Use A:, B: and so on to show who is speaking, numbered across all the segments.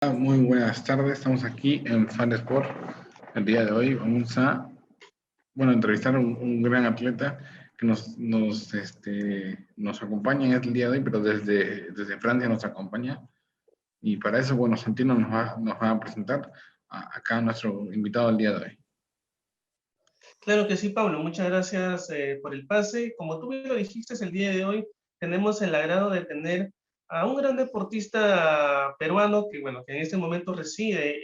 A: Muy buenas tardes, estamos aquí en Fan Sport. El día de hoy vamos a entrevistar a un gran atleta que nos acompaña el día de hoy, pero desde Francia nos acompaña. Y para eso, Santino nos va a presentar acá a nuestro invitado del día de hoy.
B: Claro que sí, Pablo, muchas gracias por el pase. Como tú bien lo dijiste, el día de hoy tenemos el agrado de tener a un gran deportista peruano que en este momento reside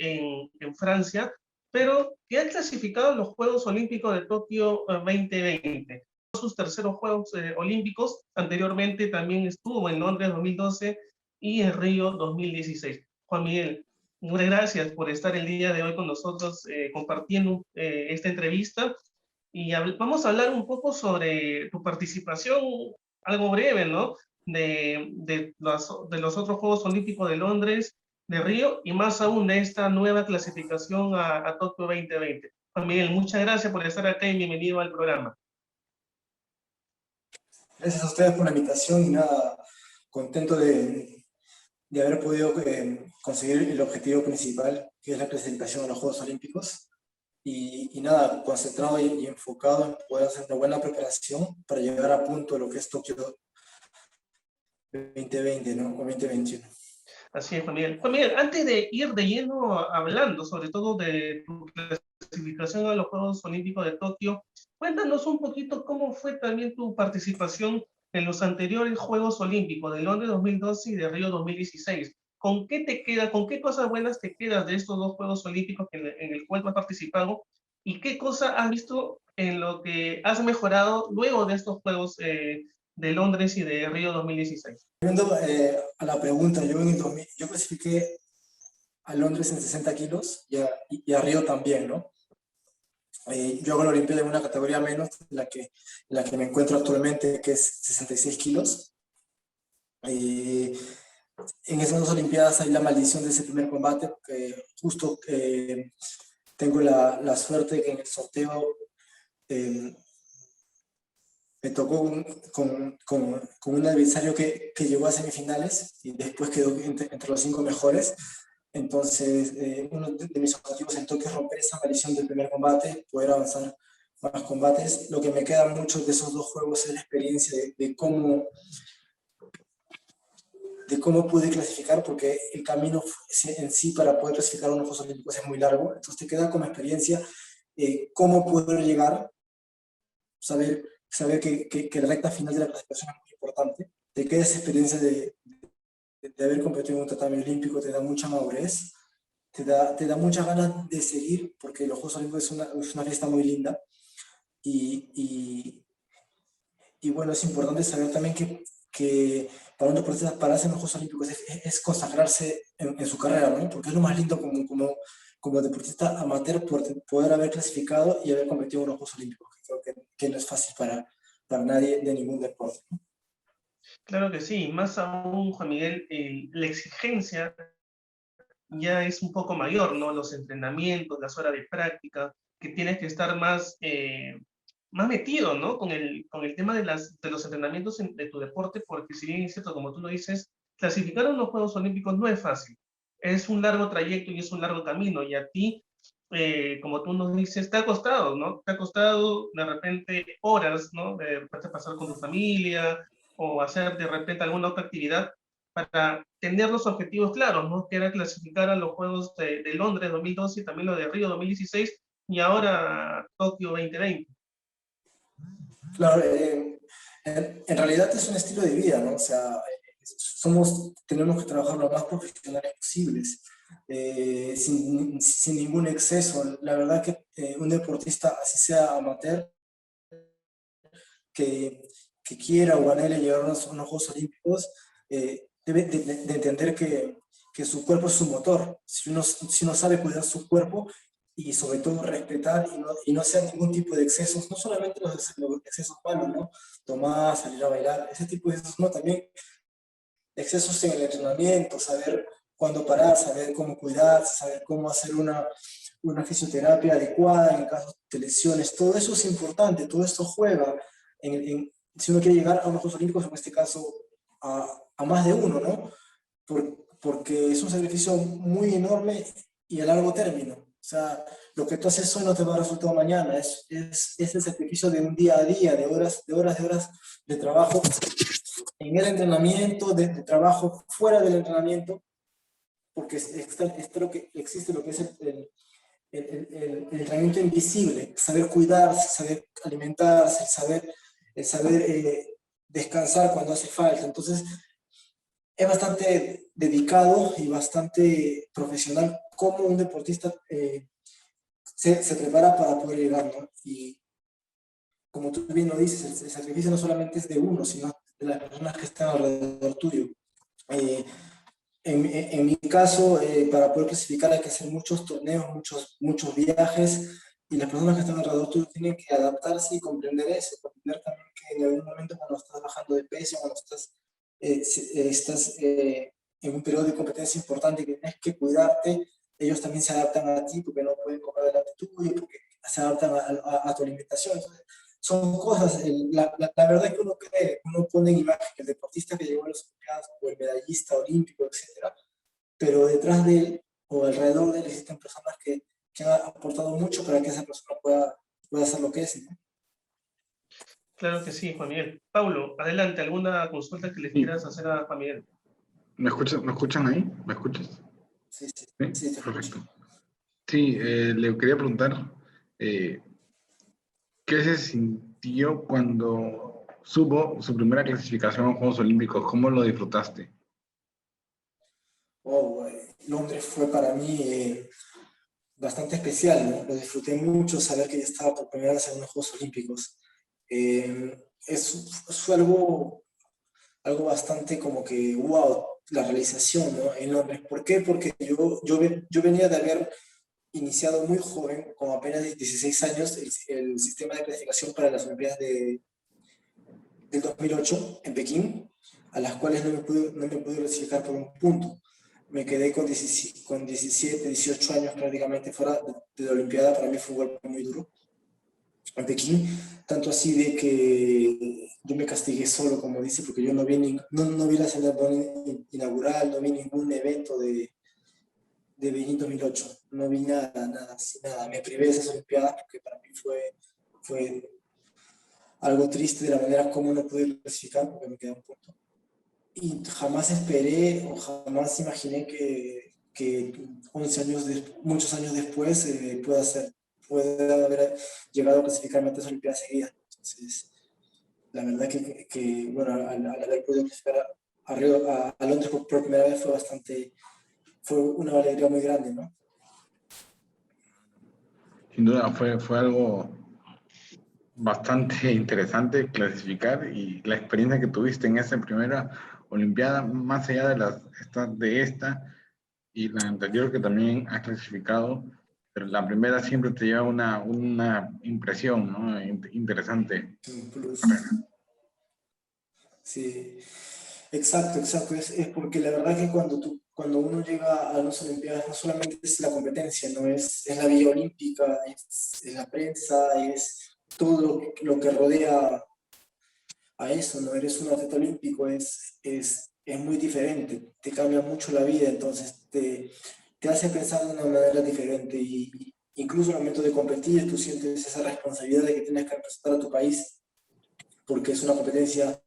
B: en Francia, pero que ha clasificado en los Juegos Olímpicos de Tokio 2020. Sus terceros Juegos Olímpicos, anteriormente también estuvo en Londres 2012 y en Río 2016. Juan Miguel, muchas gracias por estar el día de hoy con nosotros compartiendo esta entrevista. Y vamos a hablar un poco sobre tu participación, algo breve, ¿no? De los otros Juegos Olímpicos de Londres, de Río, y más aún de esta nueva clasificación a Tokio 2020. Juan Miguel, muchas gracias por estar acá y bienvenido al programa.
C: Gracias a ustedes por la invitación y nada, contento de haber podido conseguir el objetivo principal, que es la clasificación a los Juegos Olímpicos. Y nada, concentrado y enfocado en poder hacer una buena preparación para llegar a punto de lo que es Tokio 2020, ¿no? O 2021.
B: Así es, Juan Miguel. Juan Miguel, antes de ir de lleno hablando sobre todo de tu clasificación a los Juegos Olímpicos de Tokio, cuéntanos un poquito cómo fue también tu participación en los anteriores Juegos Olímpicos de Londres 2012 y de Río 2016. ¿Con qué te queda, con qué cosas buenas te quedas de estos dos Juegos Olímpicos en el cual has participado? ¿Y qué cosa has visto en lo que has mejorado luego de estos Juegos de Londres y de Río 2016?
C: A la pregunta, yo clasifiqué a Londres en 60 kilos y a Río también, ¿no? Yo hago la Olimpiada en una categoría menos, la que me encuentro actualmente, que es 66 kilos. En esas dos Olimpiadas hay la maldición de ese primer combate, porque justo tengo la suerte que en el sorteo me tocó con un adversario que llegó a semifinales y después quedó entre los 5 mejores. Entonces, uno de mis objetivos en Tokio es romper esa maldición del primer combate, poder avanzar más combates. Lo que me queda mucho de esos dos juegos es la experiencia de cómo pude clasificar, porque el camino en sí para poder clasificar a unos Juegos Olímpicos es muy largo. Entonces te queda como experiencia cómo poder llegar, saber que la recta final de la clasificación es muy importante. Te queda esa experiencia de haber competido en un tatami olímpico, te da mucha madurez, te da muchas ganas de seguir, porque los Juegos Olímpicos es una fiesta muy linda. Y bueno, es importante saber también que para un deportista pararse en los Juegos Olímpicos es consagrarse en su carrera, ¿no? Porque es lo más lindo como deportista amateur poder haber clasificado y haber competido en los Juegos Olímpicos, que creo que no es fácil para nadie de ningún deporte, ¿no?
B: Claro que sí, más aún, Juan Miguel, la exigencia ya es un poco mayor, ¿no? Los entrenamientos, las horas de práctica, que tienes que estar más metido, ¿no? Con el tema de los entrenamientos de tu deporte, porque si bien es cierto, como tú lo dices, clasificar a los Juegos Olímpicos no es fácil. Es un largo trayecto y es un largo camino, y a ti, como tú nos dices, te ha costado, ¿no? Te ha costado de repente horas, ¿no? De repente pasar con tu familia o hacer de repente alguna otra actividad para tener los objetivos claros, ¿no? Que era clasificar a los Juegos de Londres 2012 y también lo de Río 2016 y ahora Tokio 2020.
C: Claro, en realidad es un estilo de vida, ¿no? O sea, tenemos que trabajar lo más profesionales posibles, sin ningún exceso. La verdad que un deportista, así sea amateur, que quiera o anhele llegar a unos Juegos Olímpicos, debe de entender que su cuerpo es su motor. Si uno sabe cuidar su cuerpo y sobre todo respetar y no hacer ningún tipo de excesos, no solamente los excesos malos, ¿no? Tomar, salir a bailar, ese tipo de excesos, no, también excesos en el entrenamiento, saber cuándo parar, saber cómo cuidarse, saber cómo hacer una fisioterapia adecuada en caso de lesiones. Todo eso es importante, todo esto juega si uno quiere llegar a unos Juegos Olímpicos, en este caso a más de uno, ¿no? porque es un sacrificio muy enorme y a largo término. O sea, lo que tú haces hoy no te va a dar resultado mañana, es el sacrificio de un día a día, de horas de trabajo en el entrenamiento, de trabajo fuera del entrenamiento, porque lo que existe lo que es el entrenamiento invisible, saber cuidarse, saber alimentarse, el saber descansar cuando hace falta. Entonces, es bastante dedicado y bastante profesional cómo un deportista se prepara para poder llegar, ¿no? Y como tú bien lo dices, el sacrificio no solamente es de uno, sino de las personas que están alrededor tuyo. Eh, en mi caso, para poder clasificar hay que hacer muchos torneos, muchos viajes, y las personas que están alrededor tuyo tienen que adaptarse y comprender eso, comprender también que en algún momento cuando estás bajando de peso, cuando estás en un periodo de competencia importante que tienes que cuidarte, ellos también se adaptan a ti porque no pueden comer delante tuyo, porque se adaptan a tu alimentación. Entonces, son cosas, la verdad es que uno cree, uno pone en imagen el deportista que llegó a las Olimpiadas o el medallista olímpico, etcétera, pero detrás de él o alrededor de él existen personas que han aportado mucho para que esa persona pueda hacer lo que es, ¿no?
B: Claro que sí, Juan Miguel. Paulo, adelante, ¿alguna consulta que le
A: Sí.
B: quieras hacer a Juan Miguel?
A: ¿Me escuchan ahí? ¿Me escuchas?
C: Sí, sí,
A: Sí,
C: sí, te
A: perfecto.
C: escucho.
A: Sí, le quería preguntar, eh, ¿qué se sintió cuando subo su primera clasificación a Juegos Olímpicos? ¿Cómo lo disfrutaste?
C: Oh, Londres fue para mí bastante especial, ¿no? Lo disfruté mucho, saber que ya estaba por primera vez en unos Juegos Olímpicos. Fue algo bastante como que, wow, la realización, ¿no? En Londres. ¿Por qué? Porque yo venía de haber iniciado muy joven, como apenas de 16 años, el sistema de clasificación para las Olimpiadas del 2008 en Pekín, a las cuales no me pude clasificar por un punto. Me quedé con 17, 18 años prácticamente fuera de la Olimpiada. Para mí fue un golpe muy duro en Pekín, tanto así de que yo me castigué solo, como dice, porque yo no vi la ceremonia inaugural, no vi ningún evento de Beijing 2008, no vi nada, así, nada. Me privé de esas Olimpiadas porque para mí fue algo triste de la manera como no pude clasificar porque me quedé un punto. Y jamás esperé o jamás imaginé que 11 años, muchos años después, pueda haber llegado a clasificarme a 3 Olimpiadas seguidas. Entonces, la verdad bueno, al haber podido clasificar a Londres por primera vez fue una alegría muy grande, ¿no?
A: Sin duda fue algo bastante interesante clasificar y la experiencia que tuviste en esa primera Olimpiada, más allá de esta y la anterior que también has clasificado, pero la primera siempre te lleva una impresión, ¿no? Interesante.
C: Un plus. Sí, exacto, exacto. Es porque la verdad que cuando uno llega a las Olimpiadas no solamente es la competencia, no es la vía olímpica, es la prensa, es todo lo que rodea a eso, ¿no? Eres un atleta olímpico, es muy diferente, te cambia mucho la vida, entonces te hace pensar de una manera diferente y incluso al momento de competir tú sientes esa responsabilidad de que tienes que representar a tu país porque es una competencia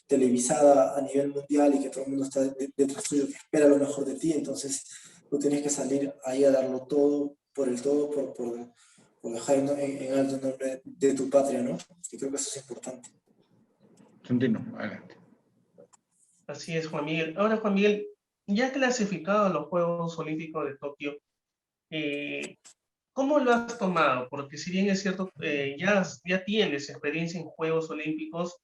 C: televisada a nivel mundial y que todo el mundo está detrás tuyo, que espera lo mejor de ti, entonces tú tienes que salir ahí a darlo todo, por dejar en alto el nombre de tu patria, ¿no? Y creo que eso es importante.
A: Santino, adelante.
B: Así es, Juan Miguel. Ahora, Juan Miguel, ya clasificado a los Juegos Olímpicos de Tokio, eh, ¿cómo lo has tomado? Porque si bien es cierto, ya tienes experiencia en Juegos Olímpicos,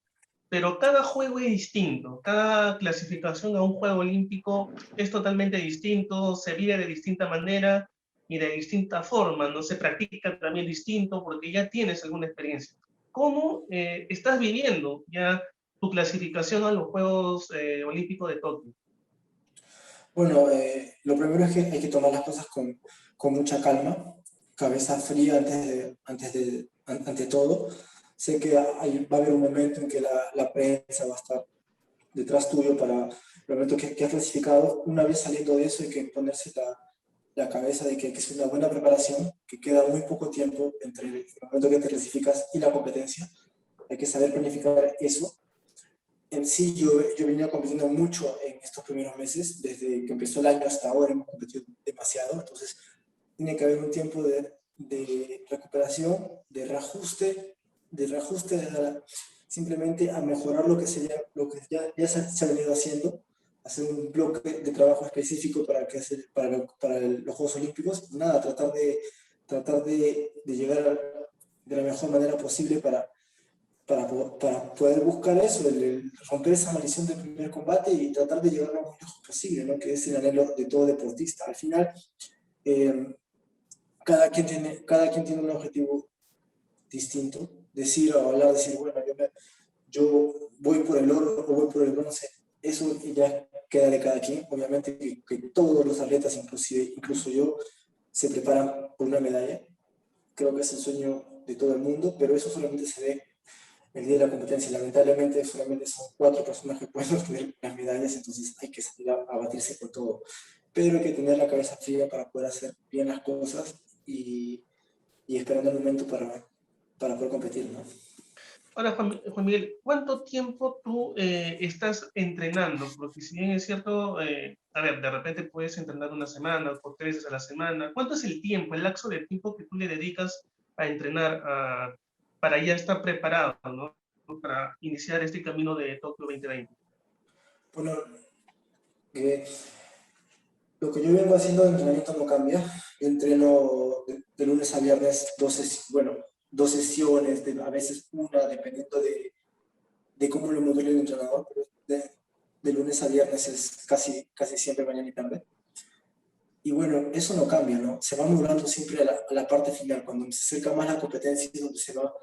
B: pero cada juego es distinto, cada clasificación a un juego olímpico es totalmente distinto, se vive de distinta manera y de distinta forma, no se practica también distinto porque ya tienes alguna experiencia. ¿Cómo estás viviendo ya tu clasificación a los Juegos Olímpicos de Tokio?
C: Bueno, lo primero es que hay que tomar las cosas con mucha calma, cabeza fría ante todo. Sé que va a haber un momento en que la prensa va a estar detrás tuyo para el momento que has clasificado. Una vez saliendo de eso hay que ponerse la cabeza de que es una buena preparación, que queda muy poco tiempo entre el momento que te clasificas y la competencia. Hay que saber planificar eso. En sí, yo venía compitiendo mucho en estos primeros meses, desde que empezó el año hasta ahora hemos competido demasiado, entonces tiene que haber un tiempo de recuperación, de reajuste simplemente a mejorar lo que ya se ha venido haciendo, hacer un bloque de trabajo específico para los Juegos Olímpicos. Nada, tratar de llegar de la mejor manera posible para poder buscar eso, romper esa maldición del primer combate y tratar de llegar lo más lejos posible, ¿no? Que es el anhelo de todo deportista. Al final, cada quien tiene un objetivo distinto. Decir o hablar, decir, bueno, yo voy por el oro o voy por el bronce, eso ya queda de cada quien. Obviamente que todos los atletas, incluso yo, se preparan por una medalla. Creo que es el sueño de todo el mundo, pero eso solamente se ve el día de la competencia. Lamentablemente solamente son 4 personas que pueden obtener las medallas, entonces hay que salir a batirse por todo. Pero hay que tener la cabeza fría para poder hacer bien las cosas y esperando el momento para poder competir, ¿no?
B: Ahora, Juan Miguel, ¿cuánto tiempo tú estás entrenando? Porque si bien es cierto, a ver, de repente puedes entrenar una semana o 3 veces a la semana. ¿Cuánto es el tiempo, el lapso de tiempo que tú le dedicas a entrenar para ya estar preparado, ¿no? Para iniciar este camino de Tokio 2020?
C: Bueno, lo que yo vengo haciendo de entrenamiento no cambia. Yo entreno de lunes a viernes 2 sesiones, a veces una, dependiendo de cómo lo module el entrenador, pero de lunes a viernes es casi siempre mañana y tarde. Y bueno, eso no cambia, ¿no? Se va modulando siempre a la parte final. Cuando se acerca más la competencia es donde se va,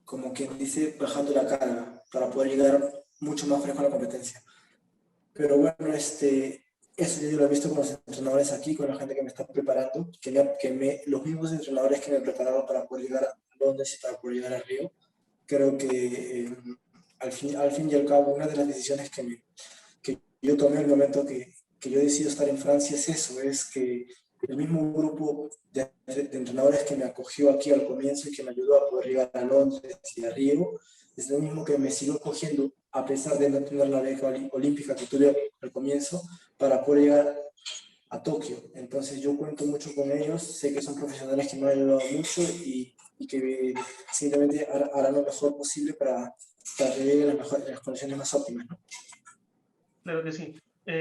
C: como quien dice, bajando la carga para poder llegar mucho más fresco a la competencia. Pero bueno, eso yo lo he visto con los entrenadores aquí, con la gente que me está preparando, los mismos entrenadores que me prepararon para poder llegar a Londres y para poder llegar a Río. Creo que al fin y al cabo, una de las decisiones que yo tomé en el momento que yo decido estar en Francia es eso, es que el mismo grupo de entrenadores que me acogió aquí al comienzo y que me ayudó a poder llegar a Londres y a Río, es el mismo que me siguió cogiendo a pesar de no tener la beca olímpica que tuve al comienzo para poder llegar a Tokio. Entonces yo cuento mucho con ellos, sé que son profesionales que me han ayudado mucho y que simplemente harán lo mejor posible para que lleguen las condiciones más óptimas, ¿no?
B: Claro que sí.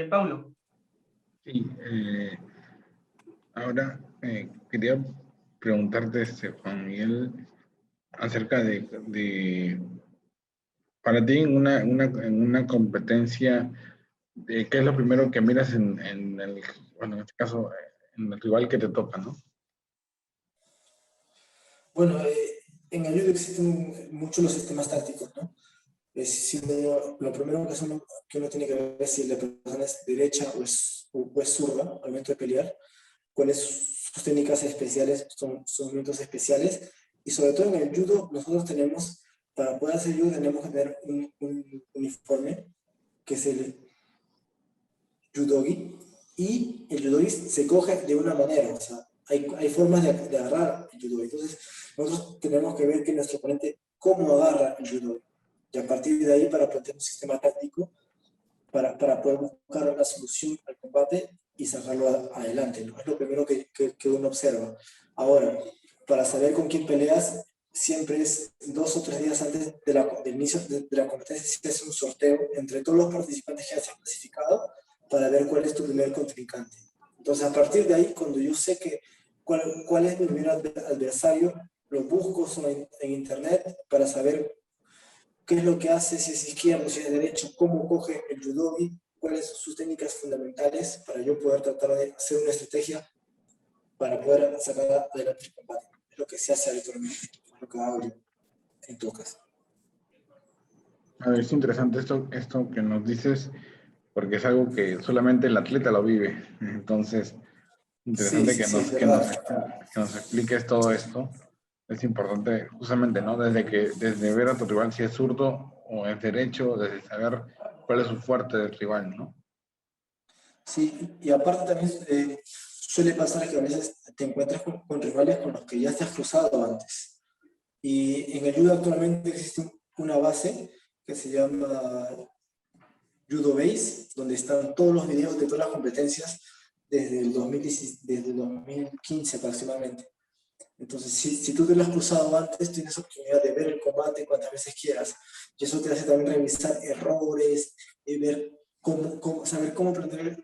B: Paulo.
A: Sí, ahora quería preguntarte, Juan Miguel, acerca de para ti en una competencia, ¿qué es lo primero que miras en este caso, en el rival que te toca, ¿no?
C: Bueno, en el judo existen muchos los sistemas tácticos, ¿no? Lo primero que uno tiene que ver es si la persona es derecha o es zurda al momento de pelear, cuáles sus técnicas especiales, sus movimientos especiales, y sobre todo en el judo nosotros para poder hacer judo tenemos que tener un uniforme que es el judogi, y el judogi se coge de una manera, o sea, hay formas de agarrar el judogi. Entonces nosotros tenemos que ver que nuestro oponente cómo agarra el judogi, y a partir de ahí para plantear un sistema táctico para poder buscar una solución al combate y sacarlo adelante, ¿no? Es lo primero que uno observa. Ahora, para saber con quién peleas, siempre es 2 o 3 días antes del inicio de la competencia, se hace un sorteo entre todos los participantes que ya se han clasificado para ver cuál es tu primer contrincante. Entonces, a partir de ahí, cuando yo sé cuál es mi primer adversario, lo busco en internet para saber qué es lo que hace, si es izquierdo, si es derecho, cómo coge el judogi, cuáles son sus técnicas fundamentales para yo poder tratar de hacer una estrategia para poder sacar adelante el combate. Es lo que se hace habitualmente, es lo que hago yo, en todo caso.
A: A ver, es interesante esto que nos dices, porque es algo que solamente el atleta lo vive. Entonces, interesante
C: Sí, es verdad.
A: que nos expliques todo esto. es importante justamente, ¿no? Desde ver a tu rival si es zurdo o es derecho, desde saber cuál es su fuerte del rival, ¿no?
C: Sí, y aparte también suele pasar que a veces te encuentras con rivales con los que ya te has cruzado antes. Y en el judo actualmente existe una base que se llama Judo Base, donde están todos los videos de todas las competencias desde el 2010, desde el 2015 aproximadamente. Entonces, si tú te lo has cruzado antes, tienes oportunidad de ver el combate cuantas veces quieras. Y eso te hace también revisar errores, y ver saber cómo aprender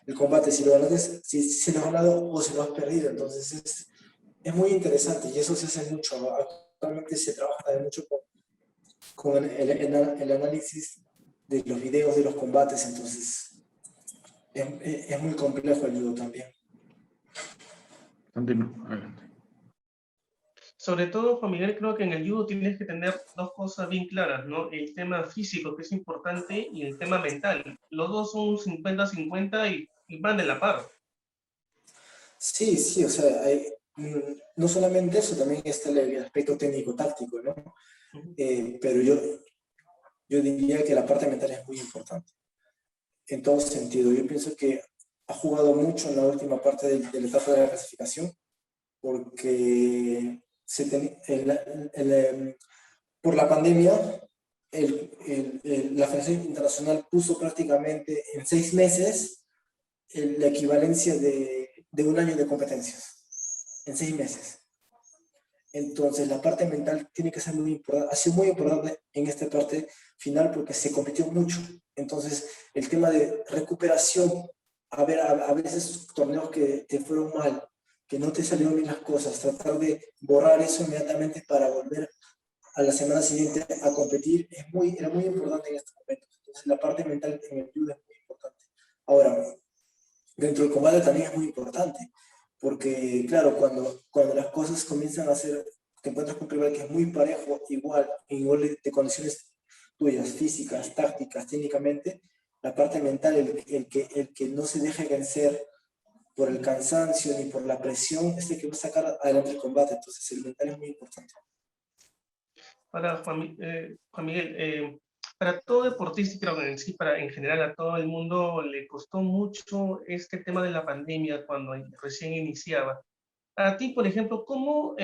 C: el combate, si lo ganaste, si lo has ganado o si lo has perdido. Entonces, es muy interesante y eso se hace mucho. Actualmente se trabaja también mucho con el análisis de los videos de los combates. Entonces, es muy complejo el judo también.
A: Continúa, adelante.
B: Sobre todo, Juan Miguel, creo que en el judo tienes que tener dos cosas bien claras, ¿no? El tema físico, que es importante, y el tema mental. Los dos son 50-50 y van de la par.
C: Sí, sí, o sea, no solamente eso, también está el aspecto técnico-táctico, ¿no? Pero yo diría que la parte mental es muy importante, en todo sentido. Yo pienso que ha jugado mucho en la última parte de la etapa de la clasificación, porque por la pandemia, la Federación Internacional puso prácticamente en 6 meses la equivalencia de un año de competencias, en 6 meses. Entonces, la parte mental tiene que ser muy importante, ha sido muy importante en esta parte final porque se compitió mucho. Entonces, el tema de recuperación, a veces torneos que te fueron mal, que no te salieron bien las cosas, tratar de borrar eso inmediatamente para volver a la semana siguiente a competir, era muy importante en estos momentos. Entonces, la parte mental en el judo es muy importante. Ahora, dentro del combate también es muy importante, porque claro, cuando las cosas comienzan a ser, te encuentras con un rival que es muy parejo, igual de condiciones tuyas, físicas, tácticas, técnicamente, la parte mental, el que no se deje vencer por el cansancio ni por la presión, es el que va a sacar adelante el combate. Entonces el mental es muy importante.
B: Ahora, Juan Miguel, para todo deportista, y creo que en sí, en general a todo el mundo le costó mucho este tema de la pandemia cuando recién iniciaba. A ti, por ejemplo, ¿cómo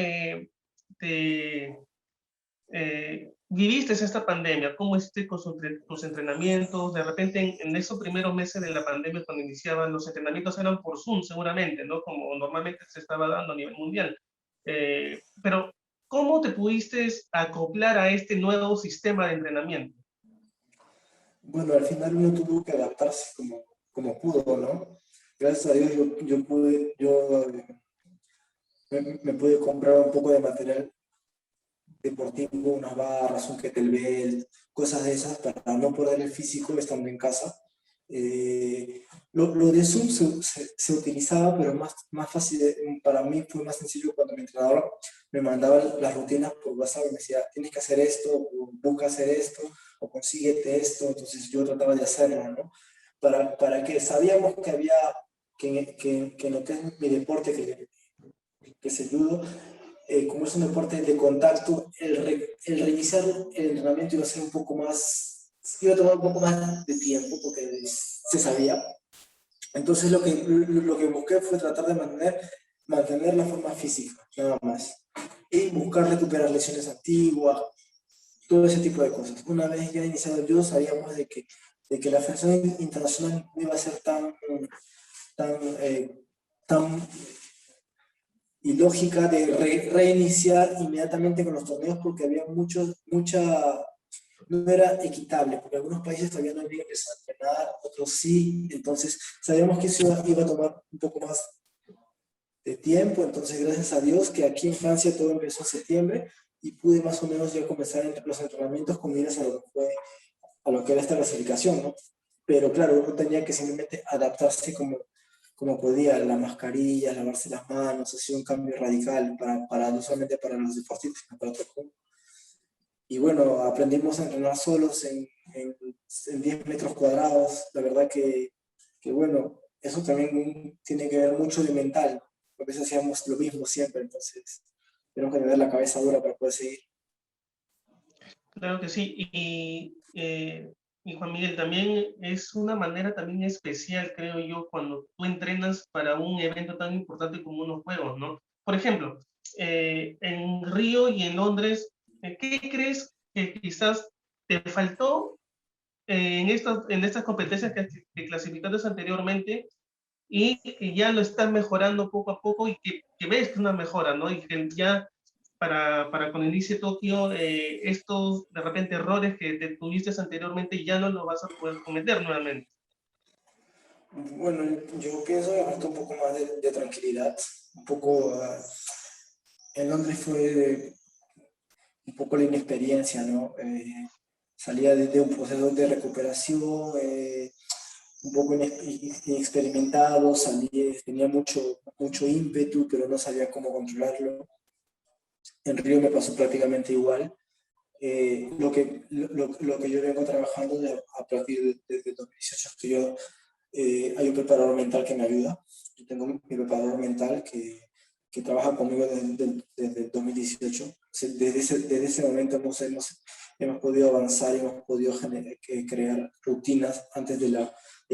B: viviste esta pandemia? ¿Cómo hiciste con tus entrenamientos? De repente, en esos primeros meses de la pandemia, cuando iniciaban, los entrenamientos eran por Zoom, seguramente, ¿no? Como normalmente se estaba dando a nivel mundial. Pero, ¿cómo te pudiste acoplar a este nuevo sistema de entrenamiento?
C: Bueno, al final uno tuvo que adaptarse como pudo, ¿no? Gracias a Dios me pude comprar un poco de material deportivo, unas barras, un kettlebell, cosas de esas para no perder el físico estando en casa. Lo de Zoom se utilizaba, pero más fácil, para mí fue más sencillo cuando mi entrenador me mandaba las rutinas por WhatsApp y me decía, tienes que hacer esto, o busca hacer esto, o consíguete esto. Entonces yo trataba de hacerlo, ¿no? Para que sabíamos que había, que en lo que es mi deporte, que es el judo, como es un deporte de contacto, el reiniciar el entrenamiento iba a ser un poco más, iba a tomar un poco más de tiempo porque se sabía. Entonces lo que busqué fue tratar de mantener la forma física, nada más. Y buscar recuperar lesiones antiguas, todo ese tipo de cosas. Una vez ya iniciado el judo, sabíamos de que la Federación Internacional no iba a ser tan, tan ilógica de reiniciar inmediatamente con los torneos porque había no era equitable, porque algunos países todavía no habían empezado a entrenar, otros sí. Entonces sabíamos que eso iba a tomar un poco más de tiempo. Entonces gracias a Dios que aquí en Francia todo empezó en septiembre y pude más o menos ya comenzar los entrenamientos con miras a lo que era esta clasificación, ¿no? Pero claro, uno tenía que simplemente adaptarse como podía, la mascarilla, lavarse las manos, ha sido un cambio radical no solamente para los deportistas, sino para todo el mundo. Y bueno, aprendimos a entrenar solos en 10 metros cuadrados. La verdad que bueno, eso también tiene que ver mucho de mental. A veces hacíamos lo mismo siempre, entonces tenemos que tener la cabeza dura para poder seguir.
B: Claro que sí. Y Juan Miguel, también es una manera también especial, creo yo, cuando tú entrenas para un evento tan importante como unos juegos, ¿no? Por ejemplo, en Río y en Londres, ¿qué crees que quizás te faltó en estas competencias que clasificaste anteriormente y que ya lo estás mejorando poco a poco y que ves que es una mejora, ¿no? Y que ya para cuando inicie Tokio, estos de repente errores que te tuviste anteriormente ya no los vas a poder cometer nuevamente?
C: Bueno, yo pienso que falta un poco más de tranquilidad, un poco, en Londres fue un poco la inexperiencia, ¿no? Salía de un proceso de recuperación, un poco inexperimentado, tenía mucho ímpetu, pero no sabía cómo controlarlo. En Río me pasó prácticamente igual. Lo que yo vengo trabajando a partir de 2018 es que hay un preparador mental que me ayuda. Yo tengo mi preparador mental que trabaja conmigo desde 2018. O sea, desde ese momento hemos podido avanzar y hemos podido crear rutinas antes de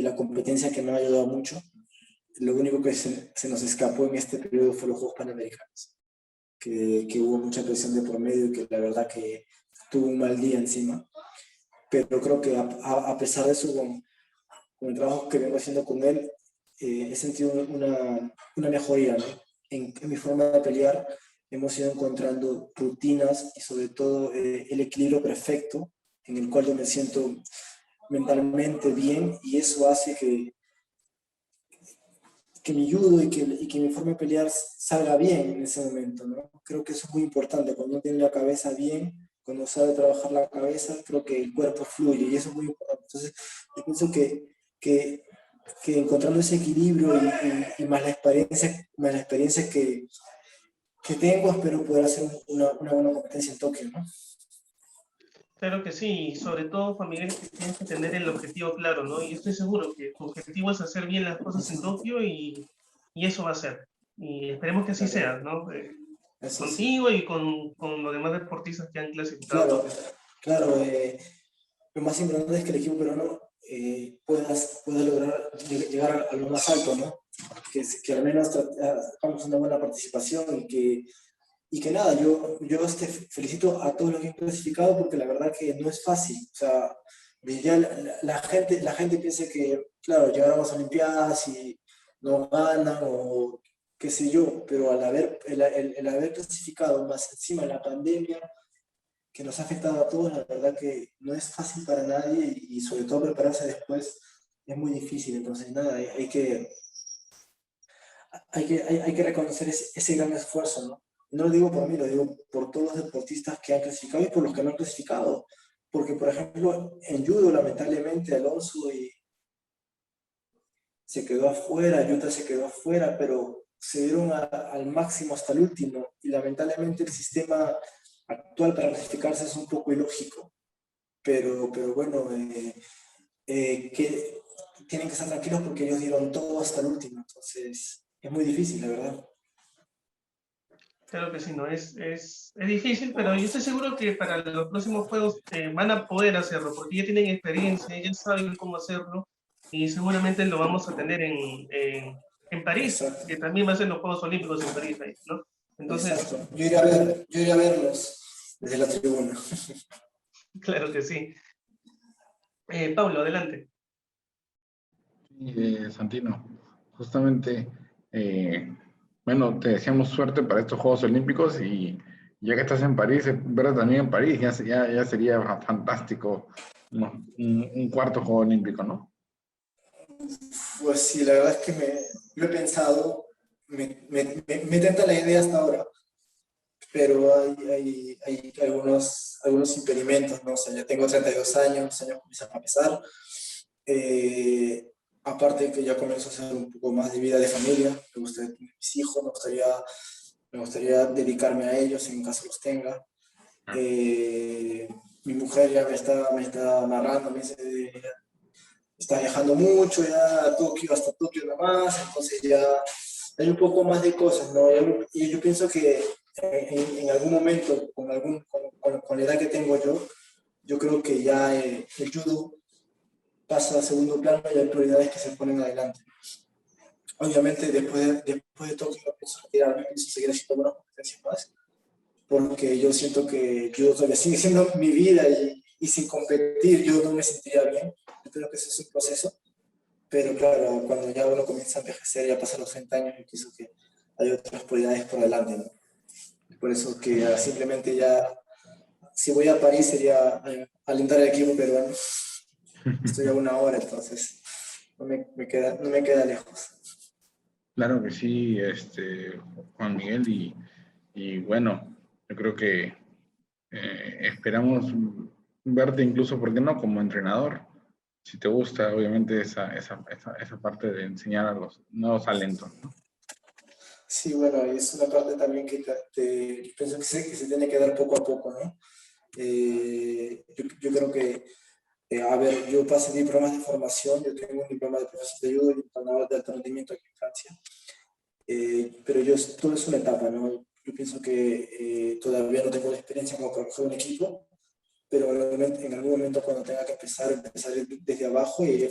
C: la competencia que me ha ayudado mucho. Lo único que se nos escapó en este periodo fue los Juegos Panamericanos, que hubo mucha presión de por medio y que la verdad que tuve un mal día encima. Pero creo que a pesar de eso, con el trabajo que vengo haciendo con él, he sentido una mejoría, ¿no? En mi forma de pelear hemos ido encontrando rutinas y sobre todo el equilibrio perfecto en el cual yo me siento mentalmente bien y eso hace que mi judo y que mi forma de pelear salga bien en ese momento, ¿no? Creo que eso es muy importante, cuando uno tiene la cabeza bien, cuando sabe trabajar la cabeza, creo que el cuerpo fluye y eso es muy importante. Entonces, yo pienso que, que encontrando ese equilibrio y más la experiencia que tengo, espero poder hacer una buena competencia en Tokio, ¿no?
B: Claro que sí, y sobre todo, Juan Miguel, que tienes que tener el objetivo claro, ¿no? Y estoy seguro que tu objetivo es hacer bien las cosas en Tokio y eso va a ser. Y esperemos que así sea, ¿no?
C: Eso sí.
B: Contigo y con los demás deportistas que han clasificado a
C: Claro,
B: Tokio.
C: claro. Lo más importante es que el equipo peruano pueda lograr llegar a lo más alto, ¿no? Que al menos hagamos una buena participación y que nada, yo felicito a todos los que han clasificado porque la verdad que no es fácil. O sea, ya la gente piensa que, claro, llegaron a las Olimpiadas y no ganan o qué sé yo, pero el haber clasificado más encima de la pandemia que nos ha afectado a todos, la verdad que no es fácil para nadie y sobre todo prepararse después es muy difícil. Entonces, nada, hay que reconocer ese gran esfuerzo, ¿no? No lo digo por mí, lo digo por todos los deportistas que han clasificado y por los que no han clasificado. Porque, por ejemplo, en judo, lamentablemente, Alonso se quedó afuera, Yuta se quedó afuera, pero se dieron al máximo hasta el último. Y lamentablemente el sistema actual para clasificarse es un poco ilógico. Pero bueno, que tienen que estar tranquilos porque ellos dieron todo hasta el último. Entonces, es muy difícil, la verdad.
B: Claro que sí, no es difícil, pero yo estoy seguro que para los próximos juegos van a poder hacerlo, porque ya tienen experiencia, ya saben cómo hacerlo, y seguramente lo vamos a tener en París,
C: Exacto,
B: que también va a ser los Juegos Olímpicos en París, ¿no? Entonces,
C: exacto. Yo iré a verlos desde la tribuna.
B: claro que sí. Pablo, adelante.
A: Santino, justamente, bueno, te deseamos suerte para estos Juegos Olímpicos y ya que estás en París, verlo también en París, ya sería fantástico, ¿no? Un cuarto Juego Olímpico, ¿no?
C: Pues sí, la verdad es que lo he pensado, me tenta la idea hasta ahora, pero hay algunos impedimentos, ¿no? O sea, ya tengo 32 años, los años comienzan a pesar. Aparte que ya comienzo a hacer un poco más de vida de familia, me gustaría tener mis hijos, me gustaría dedicarme a ellos en caso los tenga. Mi mujer ya me está narrando, me dice, está viajando mucho ya a Tokio, hasta Tokio nomás, entonces ya hay un poco más de cosas, ¿no? Y yo pienso que en algún momento, con la edad que tengo yo creo que ya el judo pasa a segundo plano y hay prioridades que se ponen adelante. Obviamente, después de Tokio, pienso retirarme, pienso seguir haciendo buenas competencias más, porque yo siento que judo todavía sigue siendo mi vida y sin competir yo no me sentiría bien. Yo creo que ese es un proceso, pero claro, cuando ya uno comienza a envejecer, ya pasan los 30 años, yo pienso que hay otras prioridades por delante, ¿no? Por eso que simplemente ya, si voy a París sería alentar al equipo peruano. Estoy a 1 hora, entonces no me queda lejos.
A: Claro que sí, Juan Miguel, y bueno, yo creo que esperamos verte incluso, ¿por qué no?, como entrenador, si te gusta, obviamente, esa parte de enseñar a los nuevos talentos, ¿no?
C: Sí, bueno, es una parte también que pienso que se tiene que dar poco a poco, ¿no? Yo creo que, a ver, yo pasé diplomas de formación, yo tengo un diploma de profesor de judo y un entrenador de alto rendimiento aquí en Francia, pero todo es una etapa, ¿no? Yo pienso que todavía no tengo la experiencia como profesor de un equipo, pero en algún momento cuando tenga que empezar desde abajo y iré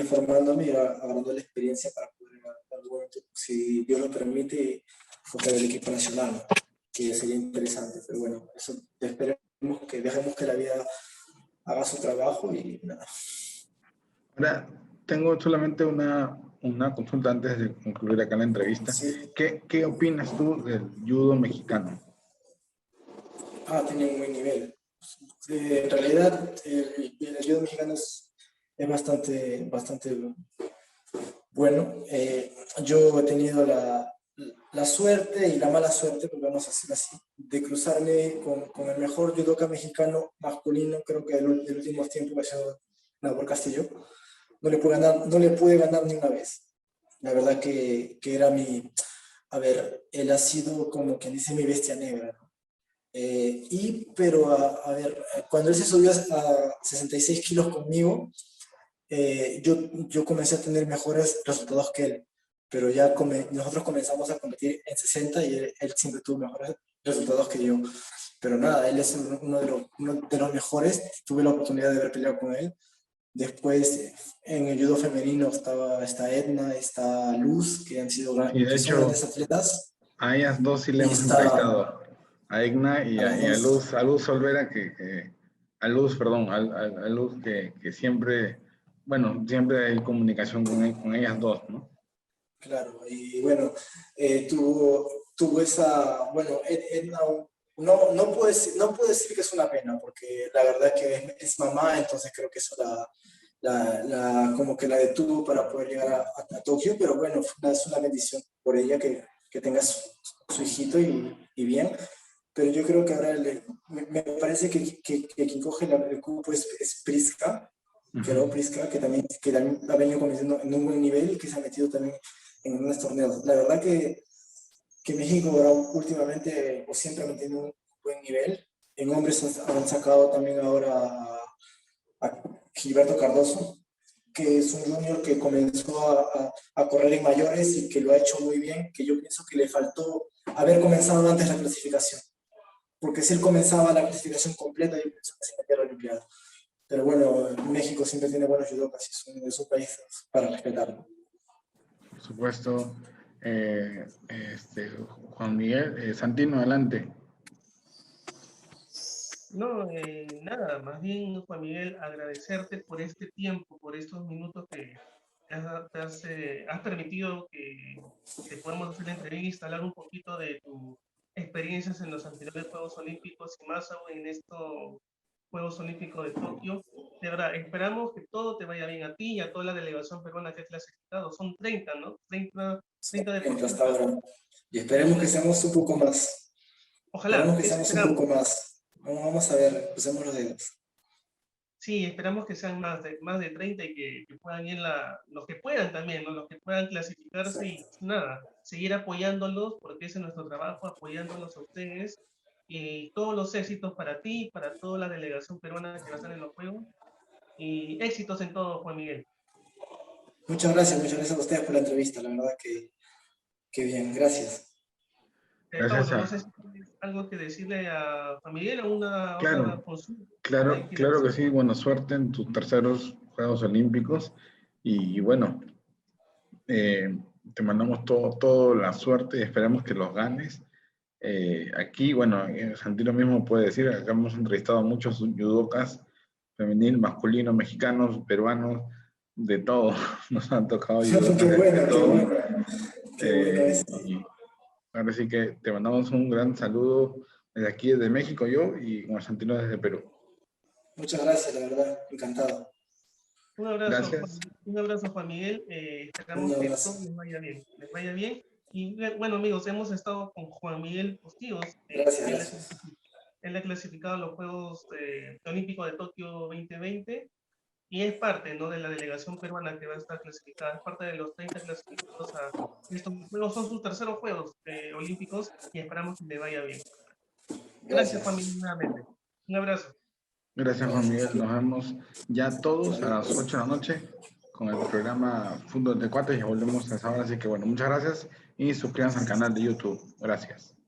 C: formándome y agarrando la experiencia para poder, en algún momento, si Dios lo permite, focar el equipo nacional, ¿no? Que sería interesante, pero bueno, eso dejemos que la vida haga su trabajo y nada.
A: Ahora, tengo solamente una consulta antes de concluir acá la entrevista.
C: Sí.
A: ¿Qué opinas tú del judo mexicano?
C: Tiene un buen nivel. En realidad, el judo mexicano es bastante bueno. Yo he tenido la suerte y la mala suerte, pues vamos a decir así, de cruzarme con el mejor judoka mexicano masculino, creo que del último tiempo, que ha sido Nabor Castillo. No le pude ganar ni una vez. La verdad que era a ver, él ha sido como quien dice mi bestia negra, ¿no? Pero a ver, cuando él se subió a 66 kilos conmigo, yo comencé a tener mejores resultados que él, pero ya nosotros comenzamos a competir en 60 y él siempre tuvo mejores resultados que yo. Pero nada, él es uno de los mejores, tuve la oportunidad de haber peleado con él. Después, en el judo femenino está Edna, está Luz, que
A: Y de
C: que son
A: hecho,
C: grandes atletas.
A: a ellas dos sí le
C: Y
A: hemos
C: está
A: entrevistado, a Egna y
C: a las dos.
A: a Luz Olvera, a Luz, perdón, a Luz que siempre, bueno, siempre hay comunicación con ellas dos, ¿no?
C: Claro, y bueno, tuvo bueno, Edna, no puedo decir que es una pena, porque la verdad que es mamá, entonces creo que eso como que la detuvo para poder llegar a Tokio, pero bueno, es una bendición por ella que tenga su hijito y bien. Pero yo creo que ahora me parece que quien coge el cupo es Priska, Priska, que también ha venido compitiendo en un buen nivel y que se ha metido también en unos torneos. La verdad que México ahora últimamente o siempre ha mantenido un buen nivel. En hombres han sacado también ahora a Gilberto Cardoso, que es un junior que comenzó a correr en mayores y que lo ha hecho muy bien, que yo pienso que le faltó haber comenzado antes la clasificación, porque si él comenzaba la clasificación completa, yo pienso que se metía a la Olimpiada. Pero bueno, México siempre tiene buenos judokas y es un país para respetarlo.
A: Por supuesto, Juan Miguel, Santino, adelante.
B: No, nada, más bien, Juan Miguel, agradecerte por este tiempo, por estos minutos que has permitido que podamos hacer la entrevista, hablar un poquito de tus experiencias en los anteriores Juegos Olímpicos y más aún en estos Juegos Olímpicos de Tokio. De verdad, esperamos que todo te vaya bien a ti y a toda la delegación peruana que ha clasificado. Son 30, ¿no? 30
C: Hasta
B: deportistas.
C: ahora. Y esperemos que seamos un poco más.
B: Ojalá,
C: Esperemos que
B: eso
C: seamos un
B: esperamos.
C: poco más. Vamos a ver, pusemos los dedos.
B: Sí, esperamos que sean más de 30 y que puedan ir los que puedan también, ¿no? Los que puedan clasificarse y nada, seguir apoyándolos, porque ese es nuestro trabajo, apoyándolos a ustedes. Y todos los éxitos para ti, para toda la delegación peruana que va a estar en los Juegos. Y éxitos en todo, Juan Miguel.
C: Muchas gracias a ustedes por la entrevista, la verdad que bien, gracias.
A: Gracias
B: Pablo, no
A: a...
B: sé si tienes algo que decirle a Juan Miguel o una
A: Claro,
B: otra consulta.
A: claro, claro que sí. Bueno, suerte en tus terceros Juegos Olímpicos. Y bueno, te mandamos toda la suerte y esperamos que los ganes. Aquí, bueno, Santino mismo puede decir, acá hemos entrevistado a muchos judocas femenil, masculino, mexicanos, peruanos, de todo. Nos han tocado judocas
C: Qué
A: de
C: bueno, qué
A: todo.
C: bueno. Qué bueno eso.
A: Y ahora sí que te mandamos un gran saludo desde aquí, desde México, yo, y con Santino desde Perú.
C: Muchas gracias, la verdad, encantado.
A: Gracias.
B: Un abrazo, Juan Miguel.
C: Un
B: Esperamos que todo
C: abrazo.
B: les vaya bien. Les vaya bien. Y bueno, amigos, hemos estado con Juan Miguel Postigos.
C: Gracias, gracias.
B: Él ha clasificado a los Juegos Olímpicos de Tokio 2020 y es parte, ¿no?, de la delegación peruana que va a estar clasificada. Es parte de los 30 clasificados a estos Juegos. Son sus terceros Juegos Olímpicos y esperamos que le vaya bien. Gracias, Juan Miguel,
C: Gracias.
B: nuevamente. Un abrazo.
A: Gracias, Juan
C: Gracias.
A: Miguel. Nos vemos ya todos a las
C: Saludos.
A: 8 de la noche con el programa Fútbol de Cuates. Ya volvemos a esa hora. Así que bueno, muchas gracias y suscríbanse al canal de YouTube. Gracias.